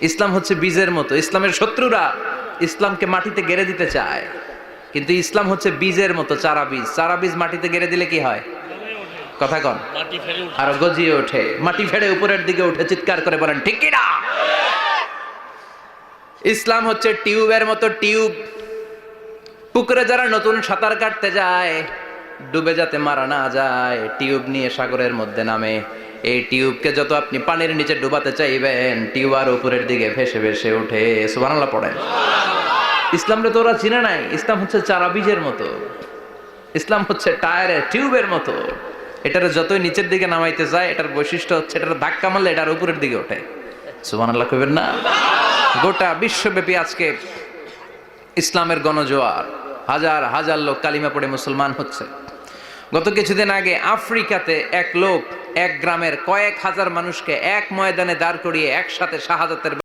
ইসলাম হচ্ছে বীজের মতো। ইসলামের শত্রুরা ইসলামকে মাটিতে গেড়ে দিতে চায়, কিন্তু ইসলাম হচ্ছে বীজের মতো, চারা বীজ। চারা বীজ মাটিতে গেড়ে দিলে কি হয়? কথা কন। আরো গজিয়ে ওঠে, মাটি ফেড়ে উপরের দিকে উঠে চিৎকার করে বলেন ঠিক কি না? ইসলাম হচ্ছে টিউবের মতো। টিউব, পুকুরে যারা নতুন সাঁতার কাটতে যায়, ডুবে যাতে মারা না যায়, টিউব নিয়ে সাগরের মধ্যে নামে। এই টিউবকে যত আপনি পানির নিচে ডুবাতে চাইবেন, টিউব আর উপরের দিকে ভেসে ভেসে ওঠে। সুবহানাল্লাহ পড়েন। ইসলামরে তো ওরা চিনে নাই। ইসলাম হচ্ছে চারা বীজের মতো। ইসলাম হচ্ছে টায়ারের টিউবের মতো। এটারে যতই নিচের দিকে নামাইতে যায়, এটার বৈশিষ্ট্য হচ্ছে এটার ধাক্কা মারলে এটার উপরের দিকে ওঠে। সুবহানাল্লাহ কইবেন না? গোটা বিশ্বব্যাপী আজকে ইসলামের গণজোয়ার, হাজার হাজার লোক কালিমা পড়ে মুসলমান হচ্ছে। গত কিছুদিন আগে আফ্রিকাতে এক লোক এক গ্রামের কয়েক হাজার মানুষকে এক ময়দানে দাঁড় করিয়ে একসাথে শাহাদাতের